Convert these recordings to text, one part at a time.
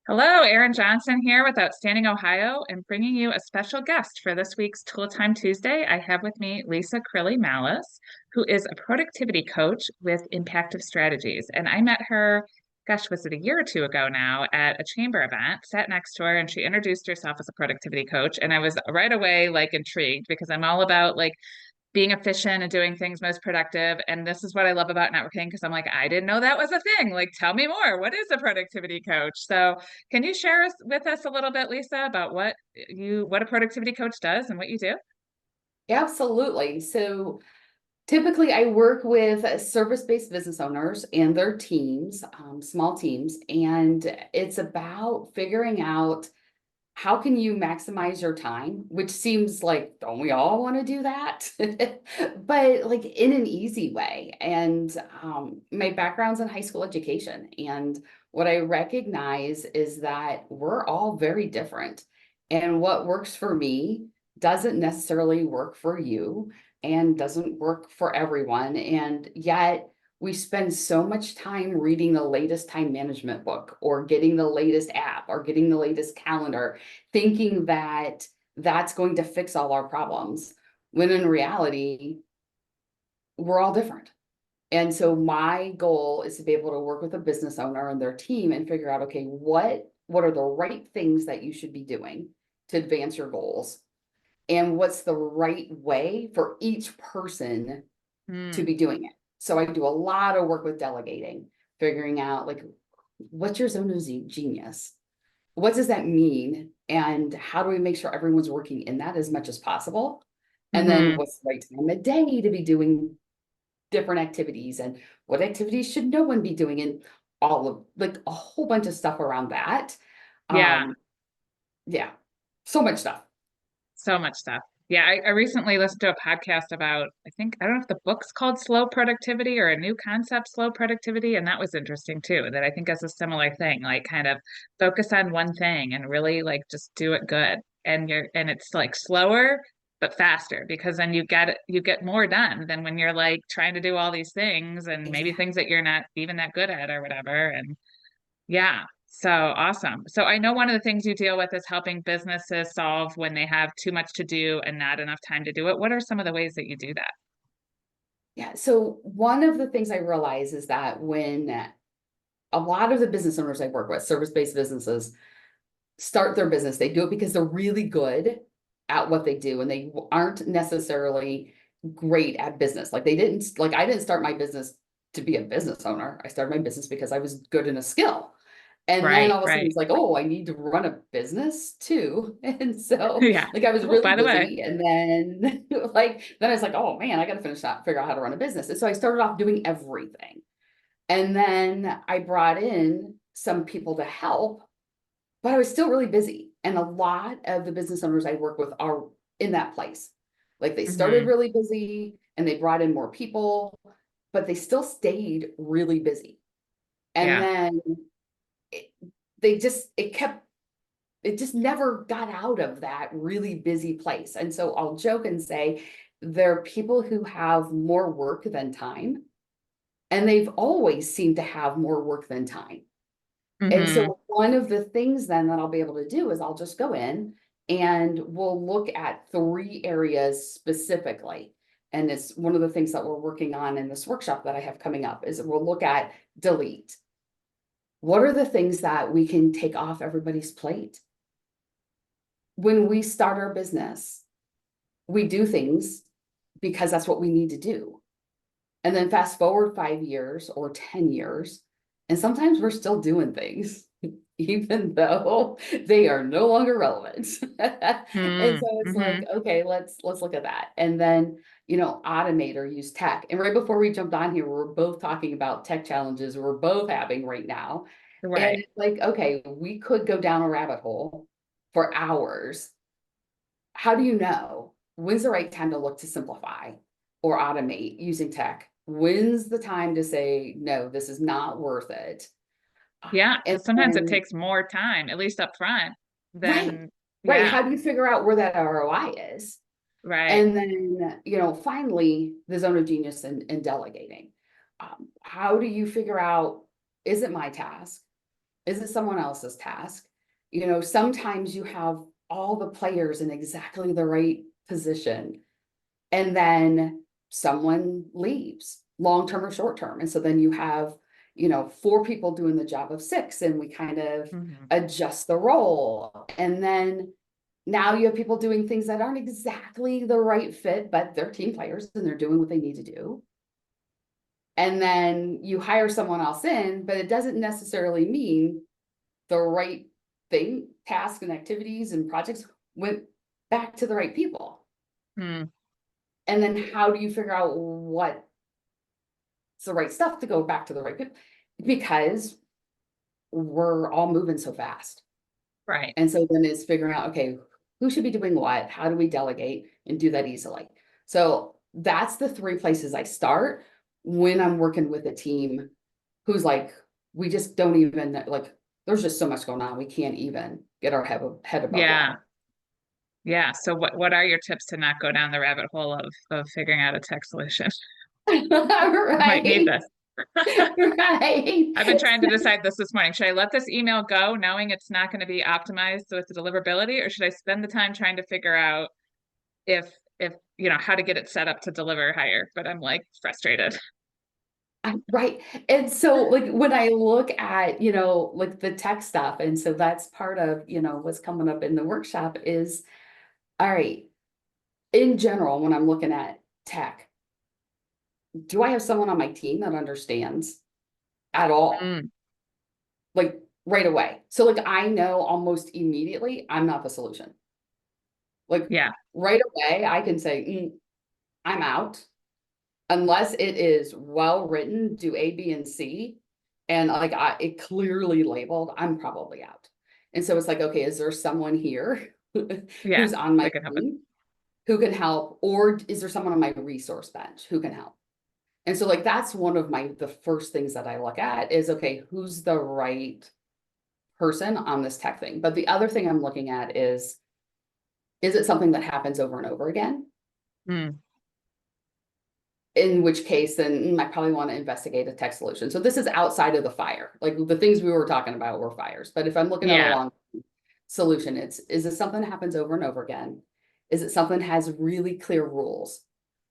Hello, Erin Johnson here with Outstanding Ohio and bringing you a special guest for this week's Tool Time Tuesday. I have with me Lisa Crilly Malice, who is a productivity coach with Impactive Strategies. And I met her, gosh, was it a year or two ago now at a chamber event, sat next to her, and she introduced herself as a productivity coach. And I was right away intrigued because I'm all about being efficient and doing things most productive. And this is what I love about networking because I'm like, I didn't know that was a thing. Like, tell me more. What is a productivity coach? So, can you share with us a little bit, Lisa, about what a productivity coach does and what you do? Absolutely. So typically, I work with service-based business owners and their teams, small teams, and it's about figuring out how can you maximize your time, which seems like, don't we all want to do that? But like in an easy way. And my background's in high school education. And what I recognize is that we're all very different. And what works for me doesn't necessarily work for you and doesn't work for everyone. And yet, we spend so much time reading the latest time management book or getting the latest app or getting the latest calendar, thinking that that's going to fix all our problems, when in reality, we're all different. And so my goal is to be able to work with a business owner and their team and figure out, okay, what are the right things that you should be doing to advance your goals? And what's the right way for each person to Hmm. be doing it? So I do a lot of work with delegating, figuring out like, what's your zone of genius? What does that mean? And how do we make sure everyone's working in that as much as possible? And then Mm-hmm. what's the right time of day to be doing different activities, and what activities should no one be doing, and all of like a whole bunch of stuff around that. Yeah. Um, yeah, so much stuff. So much stuff. Yeah, I recently listened to a podcast about, I don't know if the book's called Slow Productivity or a new concept, Slow Productivity. And that was interesting too, that I think is a similar thing, like kind of focus on one thing and really just do it good. And it's like slower, but faster because then you get more done than when you're like trying to do all these things and maybe Exactly. things that you're not even that good at or whatever. And yeah. So awesome. So I know one of the things you deal with is helping businesses solve when they have too much to do and not enough time to do it. What are some of the ways that you do that? Yeah. So one of the things I realize is that when a lot of the business owners I work with, service-based businesses, start their business, they do it because they're really good at what they do and they aren't necessarily great at business. Like I didn't start my business to be a business owner. I started my business because I was good in a skill. And then Right, all of a sudden right. it's like, oh, I need to run a business too. And so Yeah. like I was Oh, really by the way. busy. And then then I was like, oh man, I gotta figure out how to run a business. And so I started off doing everything. And then I brought in some people to help, but I was still really busy. And a lot of the business owners I work with are in that place. Like they started Hmm. really busy and they brought in more people, but they still stayed really busy. And Yeah. then it, they just, it just never got out of that really busy place. And so I'll joke and say there are people who have more work than time, and they've always seemed to have more work than time. And Hmm. so one of the things then that I'll be able to do is I'll just go in and we'll look at three areas specifically. And it's one of the things that we're working on in this workshop that I have coming up is we'll look at delete. What are the things that we can take off everybody's plate? When we start our business, we do things because that's what we need to do. And then fast forward 5 years or 10 years, and sometimes we're still doing things, even though they are no longer relevant. And so it's Mm-hmm. like, okay, let's look at that. And then, automate or use tech. And right before we jumped on here, we're both talking about tech challenges we're both having right now. And Right. it's like, okay, we could go down a rabbit hole for hours. How do you know when's the right time to look to simplify or automate using tech? When's the time to say, no, this is not worth it? Yeah. And Because sometimes it then, takes more time, at least up front, right, than, right. yeah. How do you figure out where that ROI is? Right. And then, finally, the zone of genius and delegating. How do you figure out, is it my task? Is it someone else's task? You know, sometimes you have all the players in exactly the right position, and then someone leaves, long-term or short-term. And so then you have, you know, 4 people doing the job of 6, and we kind of Mhm. adjust the role. And then now you have people doing things that aren't exactly the right fit, but they're team players and they're doing what they need to do. And then you hire someone else in, but it doesn't necessarily mean the right thing, tasks and activities and projects went back to the right people. Mm, And then how do you figure out what's the right stuff to go back to the right people? Because we're all moving so fast. right. And so then it's figuring out, okay, who should be doing what? How do we delegate and do that easily? So that's the 3 places I start when I'm working with a team who's like, we just don't even like, there's just so much going on. We can't even get our head above Yeah. water. Yeah. So what are your tips to not go down the rabbit hole of figuring out a tech solution? Might need Right. this. Right. I've been trying to decide this morning. Should I let this email go knowing it's not going to be optimized with the deliverability, or should I spend the time trying to figure out if how to get it set up to deliver higher? But I'm like frustrated. Right. And so like when I look at, you know, like the tech stuff, and so that's part of, you know, what's coming up in the workshop is, all right, in general, when I'm looking at tech, do I have someone on my team that understands at all? Mm, Like right away. So like I know almost immediately I'm not the solution. Like yeah. right away, I can say, I'm out. Unless it is well written, do A, B, and C, and like it clearly labeled, I'm probably out. And so it's like, okay, is there someone here Yeah. who's on my That can happen. team who can help, or is there someone on my resource bench who can help? And so like that's one of the first things that I look at is, okay, who's the right person on this tech thing? But the other thing I'm looking at is it something that happens over and over again? Mm, In which case, then I probably want to investigate a tech solution. So this is outside of the fire. Like the things we were talking about were fires. But if I'm looking at a yeah. long solution, is it something that happens over and over again? Is it something that has really clear rules?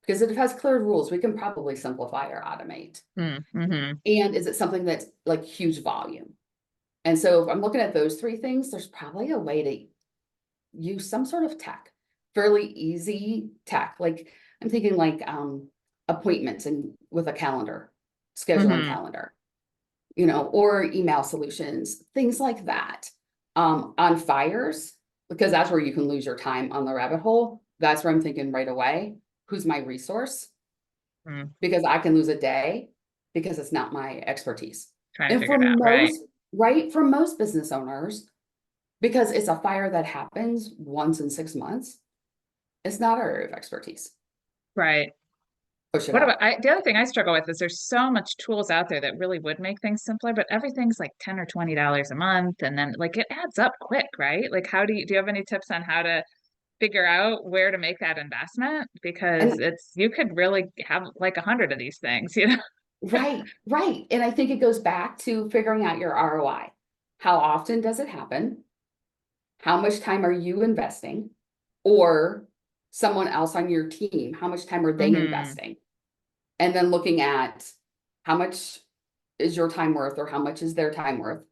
Because if it has clear rules, we can probably simplify or automate. Mm-hmm. And is it something that's like huge volume? And so if I'm looking at those 3 things, there's probably a way to use some sort of tech, fairly easy tech. Like I'm thinking like appointments and with a calendar, scheduling Mm-hmm. calendar, you know, or email solutions, things like that. On fires, because that's where you can lose your time on the rabbit hole. That's where I'm thinking right away, who's my resource? Mm. Because I can lose a day because it's not my expertise. Trying to And figure for it out. Right. most, right, for most business owners, because it's a fire that happens once in 6 months, it's not our area of expertise. Right. Push it What about out. the other thing I struggle with is there's so much tools out there that really would make things simpler, but everything's like $10 or $20 a month. And then like it adds up quick, right? Like do you have any tips on how to figure out where to make that investment? Because And it's you could really have like 100 of these things, you know? right, right. And I think it goes back to figuring out your ROI. How often does it happen? How much time are you investing? Or someone else on your team, how much time are they Hmm. investing? And then looking at how much is your time worth or how much is their time worth?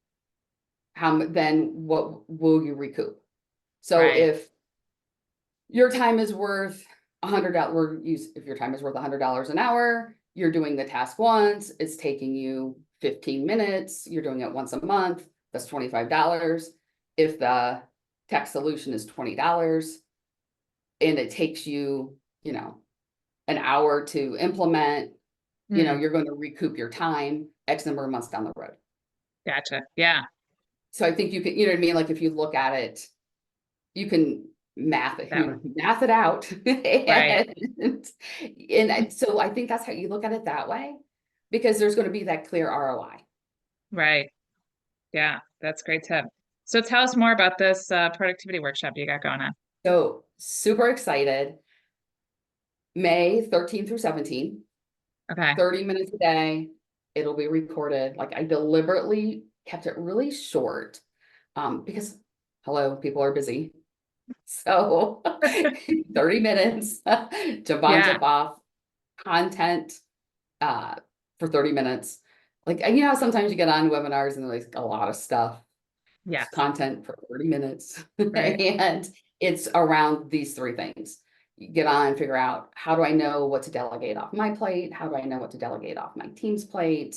Then what will you recoup? So Right. if your time is worth $100, if your time is worth $100 an hour, you're doing the task once, it's taking you 15 minutes, you're doing it once a month, that's $25. If the tech solution is $20 and it takes you, you know, an hour to implement, Hmm. you're going to recoup your time X number of months down the road. Gotcha. Yeah. So I think you can, you know what I mean? Like if you look at it, you can That way. math it out. Right. And so I think that's how you look at it that way, because there's going to be that clear ROI. Right. Yeah. That's a great tip. So tell us more about this productivity workshop you got going on. So super excited. May 13 through 17, Okay. 30 minutes a day. It'll be recorded. Like I deliberately kept it really short, because, hello, people are busy. So 30 minutes to Yeah. jump off content for 30 minutes. Like, you know, how sometimes you get on webinars and there's like a lot of stuff, Yes. content for 30 minutes. Right. And it's around these three things. You get on, figure out, how do I know what to delegate off my plate? How do I know what to delegate off my team's plate?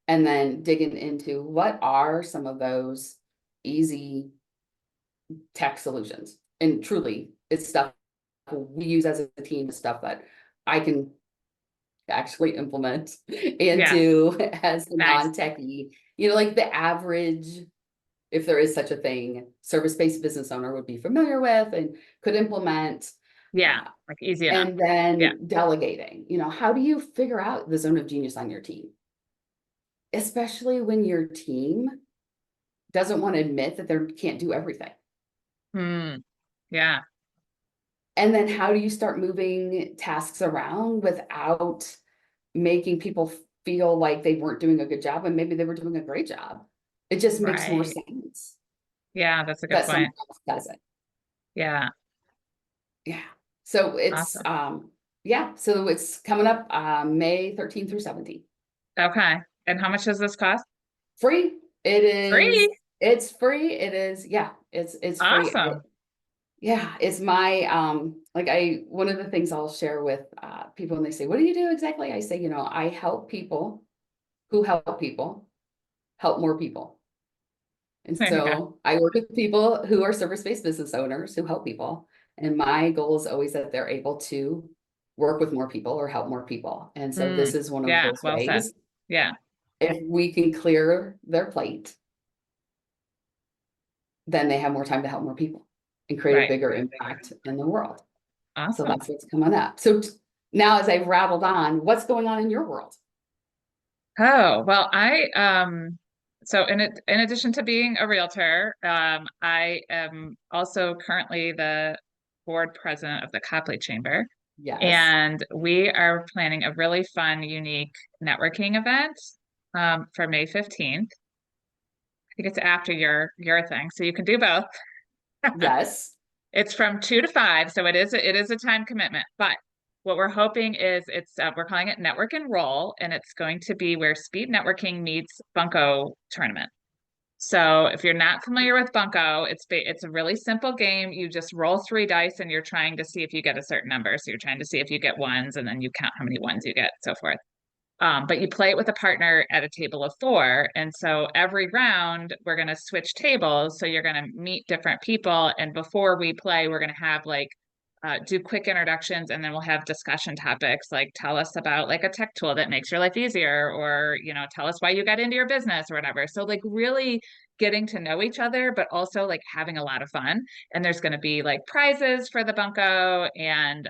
And then digging into what are some of those easy tech solutions. And truly, it's stuff we use as a team, stuff that I can actually implement and Yeah. do as a Nice. non-techie. You know, like the average, if there is such a thing, service-based business owner would be familiar with and could implement. Yeah. Uh, Like easy enough. and Yeah. then delegating, you know, how do you figure out the zone of genius on your team? Especially when your team doesn't want to admit that they can't do everything. Hmm. Yeah. And then how do you start moving tasks around without making people feel like they weren't doing a good job and maybe they were doing a great job? It just makes more Right. sense Yeah. That's a good that point. someone else does it. Yeah. Yeah. So it's Awesome. yeah, so it's coming up May 13th through 17th. Okay. And how much does this cost? Free. It is, Free. it's free. It is, yeah, it's free. Awesome. Yeah, it's my like I one of the things I'll share with people when they say, "What do you do exactly?" I say, you know, I help people who help more people. And There you go. so I work with people who are service-based business owners who help people. And my goal is always that they're able to work with more people or help more people. And so Mm. this is one of Yeah. those Well said. ways. Yeah. If we can clear their plate, then they have more time to help more people and create a Right. bigger impact in the world. So Awesome. that's what's coming up. So now as I've rattled on, what's going on in your world? Oh, well, so in addition to being a realtor, I am also currently the board president of the Copley Chamber. Yes, And we are planning a really fun, unique networking event for May 15th. I think it's after your thing, so you can do both. yes, It's from 2 to 5, so it is a time commitment. But what we're hoping is we're calling it Network and Roll, and it's going to be where speed networking meets Bunko tournament. So if you're not familiar with Bunko, it's a really simple game. You just roll 3 dice, and you're trying to see if you get a certain number. So you're trying to see if you get ones, and then you count how many ones you get, so forth. But you play it with a partner at a table of 4. And so every round, we're going to switch tables. So you're going to meet different people. And before we play, we're going to have do quick introductions, and then we'll have discussion topics like tell us about like a tech tool that makes your life easier, or, tell us why you got into your business or whatever. So, like, really getting to know each other, but also like having a lot of fun. And there's going to be like prizes for the Bunko. And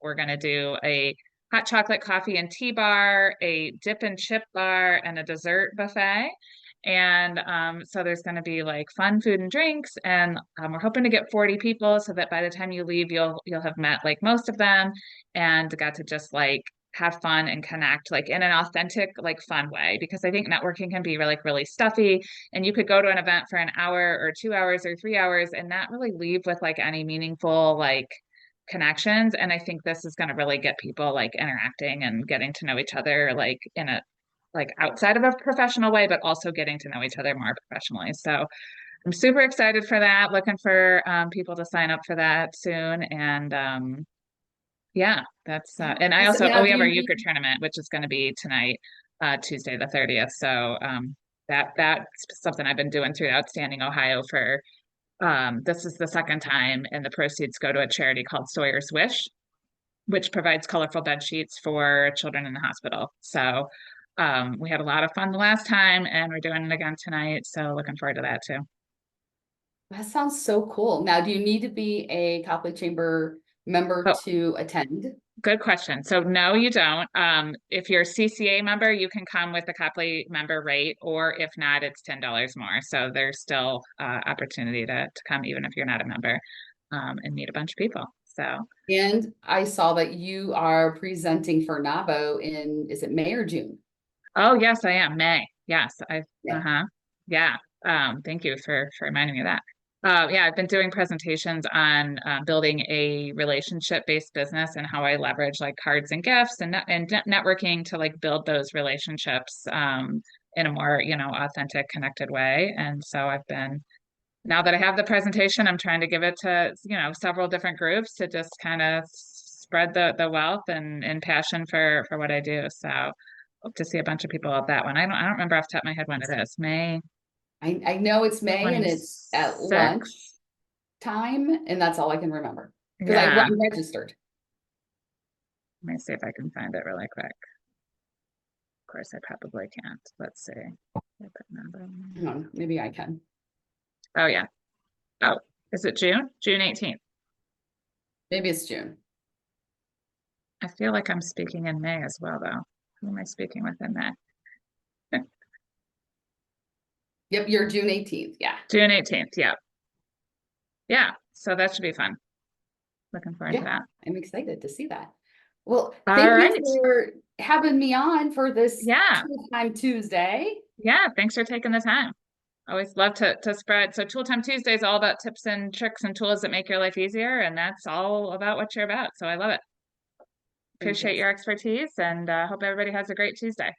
we're going to do a hot chocolate coffee and tea bar, a dip and chip bar, and a dessert buffet. And so there's going to be like fun food and drinks, and we're hoping to get 40 people so that by the time you leave, you'll have met like most of them and got to just like have fun and connect like in an authentic, like fun way. Because I think networking can be really stuffy, and you could go to an event for an hour or 2 hours or 3 hours and not really leave with like any meaningful like connections. And I think this is going to really get people like interacting and getting to know each other like in a like outside of a professional way, but also getting to know each other more professionally. So I'm super excited for that. Looking for people to sign up for that soon. And yeah, that's yeah. and I So also now we do have our you euchre need tournament, which is going to be tonight, Tuesday the 30th. So that's something I've been doing through Outstanding Ohio for this is the second time, and the proceeds go to a charity called Sawyer's Wish, which provides colorful bed sheets for children in the hospital. So we had a lot of fun the last time, and we're doing it again tonight. So looking forward to that too. that sounds so cool. Now, do you need to be a Copley Chamber member Oh, to attend? good question. So no, you don't. If you're a CCA member, you can come with the Copley member rate, or if not, it's $10 more. So there's still opportunity to come even if you're not a member, and meet a bunch of people. So And I saw that you are presenting for NABO in, is it May or June? oh yes, I am. May. Yes, I Yeah. uh-huh. Yeah. Thank you for reminding me of that. Yeah, I've been doing presentations on building a relationship-based business and how I leverage like cards and gifts and networking to like build those relationships in a more, authentic, connected way. And so I've been now that I have the presentation, I'm trying to give it to, several different groups to just kind of spread the wealth and passion for what I do. So hope to see a bunch of people at that one. I don't remember off the top of my head when it is. May I know it's May and it's at lunch 26th. time, and that's all I can remember because Yeah. I'm registered. Let me see if I can find it really quick. Of course, I probably can't. Let's see. Hang on, maybe I can. Oh, yeah. Oh, is it June? June 18th. Maybe it's June. I feel like I'm speaking in May as well, though. Who am I speaking with in May? Yep, you're June 18th. Yeah. June 18th. Yeah. Yeah. So that should be fun. Looking forward to Yeah, that. I'm excited to see that. Well, All thank you right. for having me on for this Yeah. Tool Time Tuesday. Yeah. Thanks for taking the time. Always love to spread. So Tool Time Tuesday is all about tips and tricks and tools that make your life easier. And that's all about what you're about. So I love it. Appreciate your Fantastic. expertise and hope everybody has a great Tuesday.